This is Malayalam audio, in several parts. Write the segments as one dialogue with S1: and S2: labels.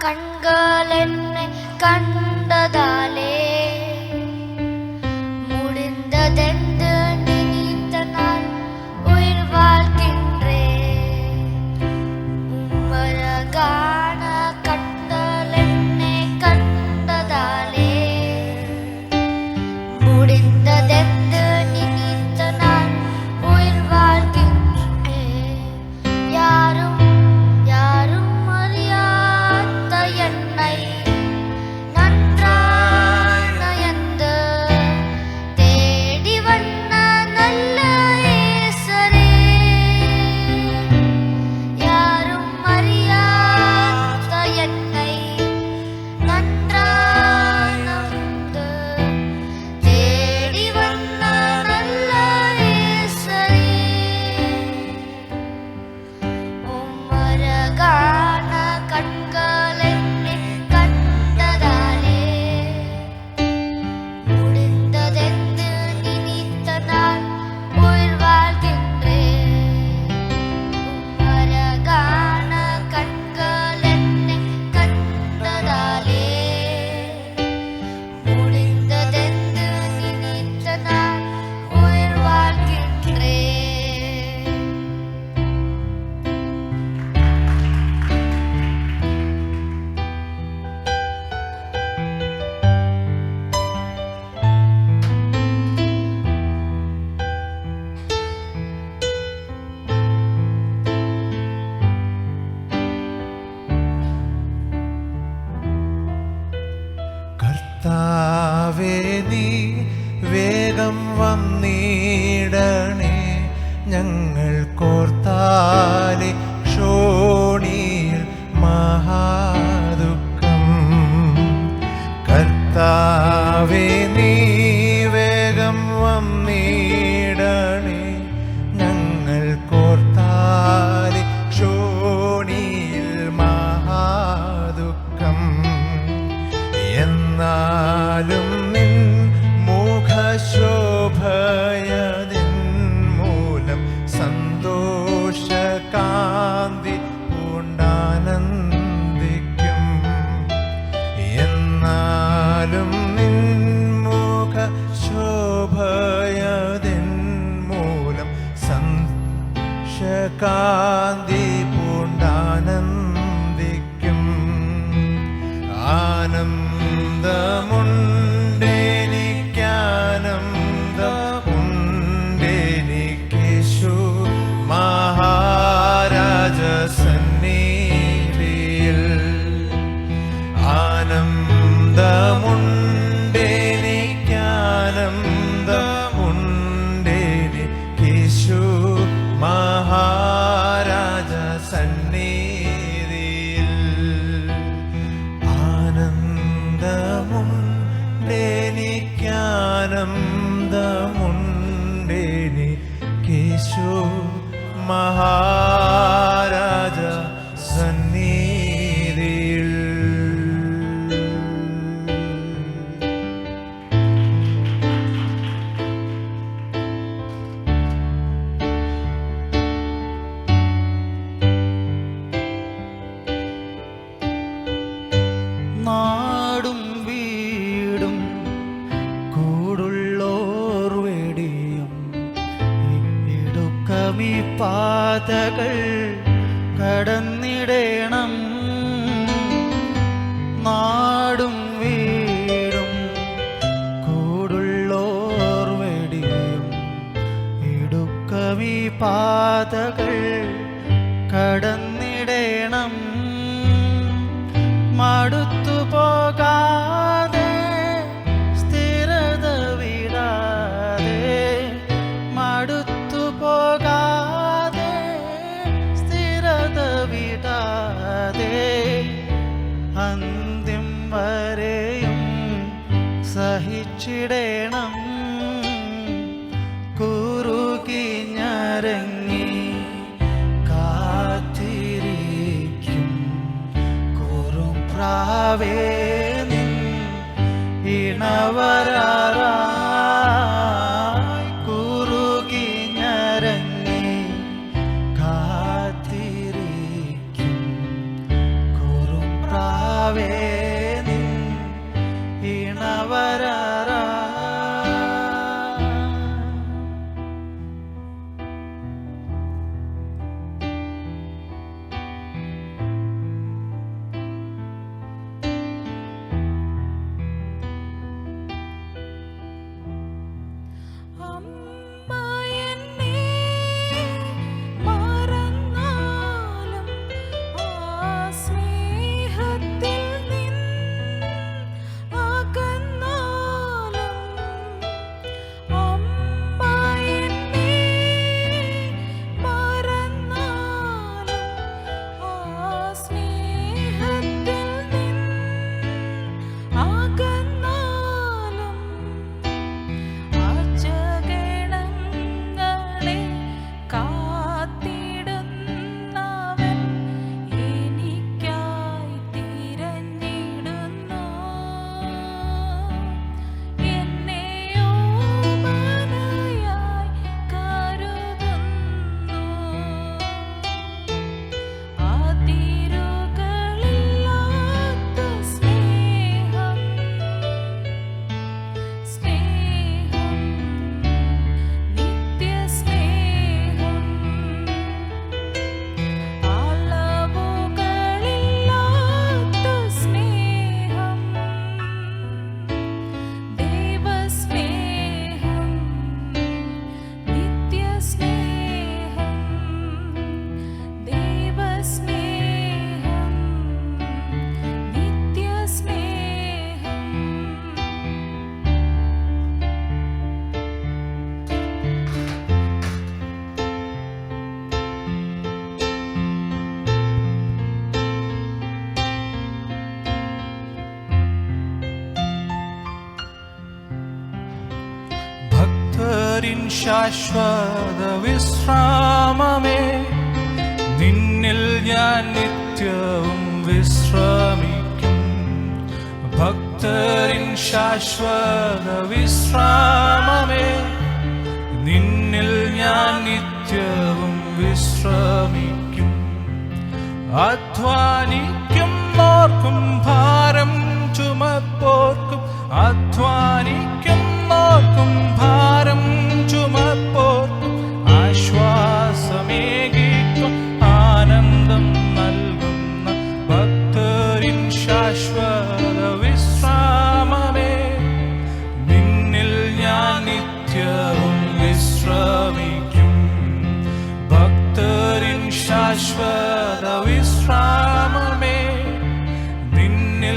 S1: കൺകളെന്നെ കണ്ടതാലേ முடிந்ததென்று நினைத்த நான் உயிர் வாழ்கின்றேன். உம்மழகான கண்களென்னை கண்டதாலே முடிந்ததென்று நினைத்த நான் உயிர் வாழ்கின்றேன். யாரும் யாரும் அறியாத என்னை நன்றாய் நயந்து தேடி வந்த நல்ல இயேசுவே. யாரும் அறியாத என்னை நன்றாய் நயந்து தேடி வந்த நல்ல இயேசுவே. உம்மழகான கண்களென்னை கண்டதாலே முடிந்ததென்று நினைத்த நான் உயிர் வாழ்கின்றேன். உம்மழகான கண்களென்னை கண்டதாலே முடிந்ததென்று நினைத்த நான் உயிர் வாழ்கின்றேன்.
S2: കർത്താവേ നീ വേഗം വന്നിടണേ, ഞങ്ങൾ കോർത്താലി ക്ഷോണിയിൽ മഹാദുഃഖം. കർത്താവേ നീ വേഗം വന്നിടണേ, ഞങ്ങൾ കോർത്താലി ക്ഷോണിയിൽ മഹാദുഃഖം. എന്നാലും നിൻ മുഖശോഭയതിൻ മൂലം സന്തോഷകാന്തി പൂണ്ടാനന്ദിക്കും. എന്നാലും നിൻ മുഖശോഭയതിൻ മൂലം സന്തോഷകാന്തി പൂണ്ടാനന്ദിക്കും. ആനന്ദമുണ്ടെനിക്കേശു മഹാരാജ സന്നിധിയിൽ. ആനന്ദമുണ്ടെനിക്കേശു മഹാരാജ സന്നിധിയിൽ. ആനന്ദമുണ്ടെനിക്കേശു മഹാരാജ സന്നിധിയിൽ.
S3: നാടും വീടും കൂടുള്ളോർ വെടിയും ഇടുക്കമീ പാതകൾ കടന്നിടണം. നാടും വീടും കൂടുള്ളോർ വെടിയും ഇടുക്കമീ പാതകൾ കടന്നിടണം. മടുത്തു പോകാതെ സ്ഥിരത വിടാതെ, മടുത്തു പോകാതെ സ്ഥിരത വിടാതെ, അന്ത്യം വരെയും സഹിച്ചിടണം. കുറുകി ഞരങ്ങി കാത്തിരിക്കും കുറുംപ്രാവേ നിൻ ഇണവരാറായി. കുറുകി ഞരങ്ങി കാത്തിരിക്കും കുറുംപ്രാവേ കർത്താവേ നിൻ ഇണവരാറാ. ശാശ്വത വിശ്രാമമേ, നിന്നിൽ ഞാൻ നിത്യവും വിശ്രമിക്കും. ഭക്തരിൻ ശാശ്വത വിശ്രാമമേ, നിന്നിൽ ഞാൻ നിത്യവും വിശ്രമിക്കും. അധ്വാനിക്കുന്നോർക്കും ഭാരം ചുമപ്പോർക്കും, അധ്വാനിക്കുന്നോർക്കും ഭാരം ചുമപ്പോർക്കും ആശ്വാസമേകിക്കും ആനന്ദം നൽകുന്ന ഭക്തരിൻ ശാശ്വത വിശ്രാമമേ, നിന്നിൽ ഞാൻ നിത്യവും വിശ്രമിക്കും. ഭക്തരിൻ ശാശ്വത വിശ്രാമമേ, നിന്നിൽ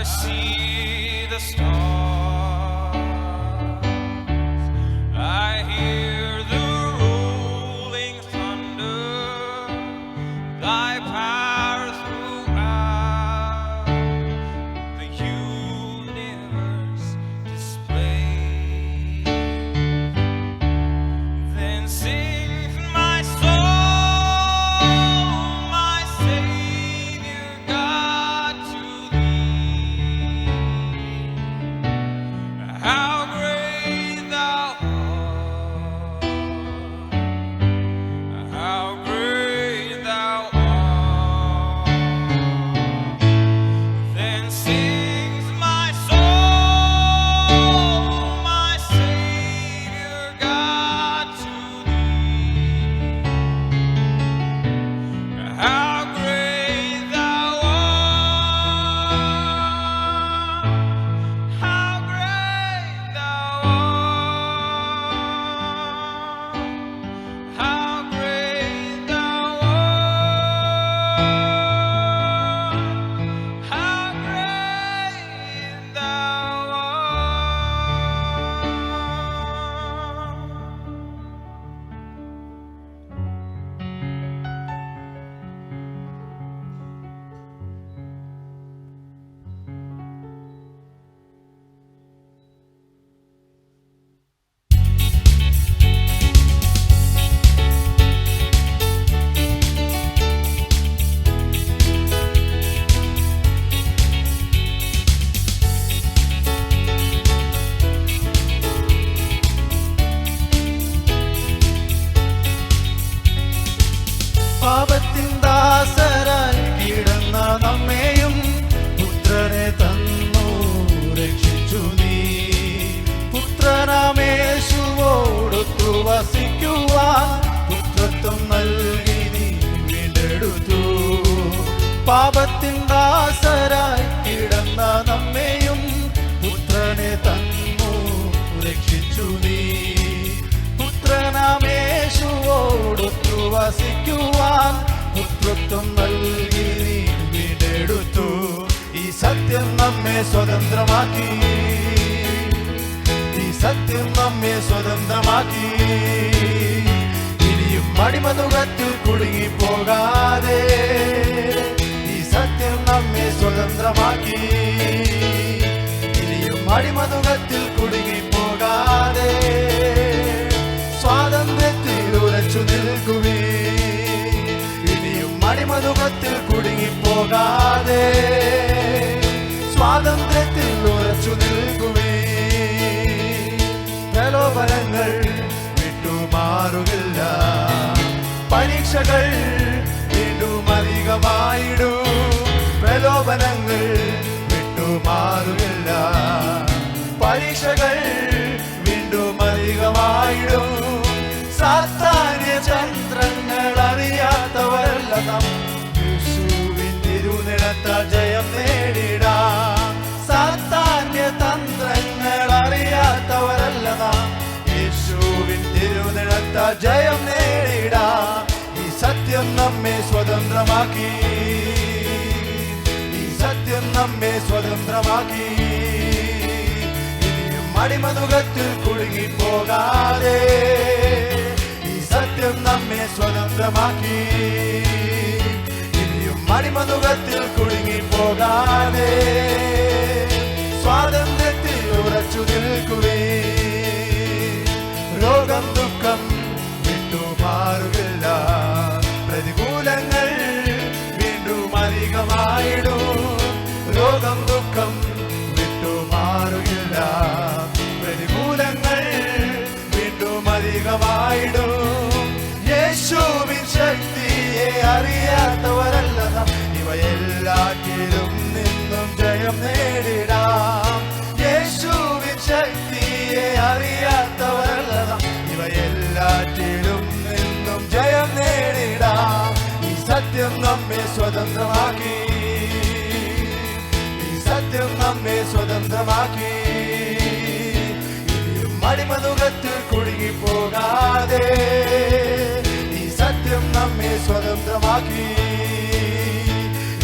S3: see the stars, I hear the rolling thunder, thy power throughout the universe display. Then sings my soul, my Savior God, to thee. How great thou art, how great thou art. Then sings my soul, my Savior God, to thee. How great thou art, how great thou art, how great thou art, how great thou art.
S2: പാപത്തിൻ ദാസരായി കിടന്ന നമ്മെയും പുത്രനെ തന്നു രക്ഷിച്ചു നീ. പുത്രനാമേശുവോടൊത്തു വസിക്കുവാൻ പുത്രത്വം നൽകി നീ വീണ്ടെടുത്തു. പാപത്തിൻ ദാസരായി കിടന്ന നമ്മെയും പുത്രനെ തന്നു രക്ഷിച്ചു നീ. പുത്രനാമേശുവോടൊത്തു വസിക്കുവാൻ പുത്രത്വം നൽകി നീ വീണ്ടെടുത്തു. ഈ സത്യം നമ്മെ സ്വതന്ത്രമാക്കി, ഈ സത്യം നമ്മെ സ്വതന്ത്രമാക്കി. ഇനിയും അടിമനുഖത്തിൽ കുടുങ്ങിപ്പോകാതെ ഈ സത്യം നമ്മെ സ്വതന്ത്രമാക്കി. ഇനിയും അടിമനുഖത്തിൽ കുടുങ്ങിപ്പോകാതെ സ്വാതന്ത്ര്യത്തിൽ ഉറച്ചു നിൽക്കുവീ. ഇനിയും അടിമനുഖത്തിൽ കുടുങ്ങിപ്പോകാതെ സ്വാതന്ത്ര്യത്തിൽ ഉറച്ചു നിൽക്കുവീ. പ്രലോഭനങ്ങൾ വിട്ടുമാറുകില്ല, പരീക്ഷകൾ വീണ്ടും അധികമായിടും. പ്രലോഭനങ്ങൾ വിട്ടുമാറുകില്ല, പരീക്ഷകൾ വീണ്ടും അധികമായിടും. സാത്താന്യ ചന്ദ്രങ്ങൾ അറിയാത്തവരല്ല നാം, യേശുവിൻ തിരുനിഴത്താൽ ജയം നേടിടാം. സാത്താന്യ തന്ത്രങ്ങൾ അറിയാത്തവരല്ല നാം, യേശുവിൻ തിരുനിഴത്താൽ ജയം നേടിടാം. ഈ സത്യം നമ്മെ സ്വതന്ത്രമാക്കി, ഈ സത്യം നമ്മെ സ്വതന്ത്രമാക്കി. ഇനിയും അടിമനുഖത്തിൽ കുടുങ്ങിപ്പോകാതെ ഈ സത്യം നമ്മെ സ്വതന്ത്രമാക്കി. ഇനിയും അടിമനുഖത്തിൽ കുടുങ്ങിപ്പോകാതെ സ്വാതന്ത്ര്യത്തിൽ ഉറച്ചു നിൽക്കുവേ. രോഗം ദുഃഖം വിട്ടുമാറുകില്ല, പ്രതികൂലങ്ങൾ വീണ്ടും അധികമായിടും. രോഗം ദുഃഖം വിട്ടുമാറുകില്ല, പ്രതികൂലങ്ങൾ വീണ്ടും അധികമായിടും. യേശുവിൻ ശക്തിയെ അറിയാത്തവരല്ല നാം, ഇവയെല്ലാറ്റിലും നിന്നും ജയം നേടിടാം. യേശുവിൻ ശക്തിയെ അറിയാത്തവരല്ല നാം, ഇവയെല്ലാറ്റിലും നിന്നും ജയം നേടിടാം. ഈ സത്യം നമ്മെ സ്വതന്ത്രമാക്കി, ഈ സത്യം നമ്മെ സ്വതന്ത്രമാക്കി. ഇനിയും അടിമനുഖത്തിൽ കുടുങ്ങിപ്പോകാതെ ഈ സത്യം നമ്മെ സ്വതന്ത്രമാക്കി.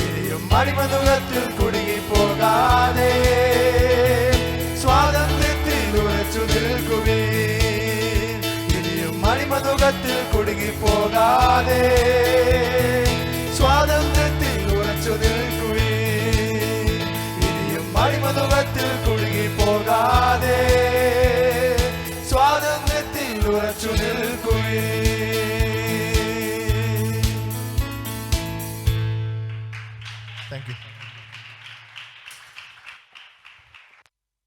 S2: ഇനിയും അടിമനുഖത്തിൽ കുടുങ്ങി പോകാതെ സ്വാതന്ത്ര്യത്തിൽ ഉറച്ചു നിൽക്കുവീൻ. ഇനിയും അടിമനുഖത്തിൽ കുടുങ്ങിപ്പോകാതെ സ്വാതന്ത്ര്യത്തിൽ ഉറച്ചു നിൽക്കുവീൻ. ഇനിയും അടിമനുഖത്തിൽ കുടുങ്ങിപ്പോകാതെ സ്വാതന്ത്ര്യത്തിൽ ഉറച്ചു നിൽക്കുവീൻ.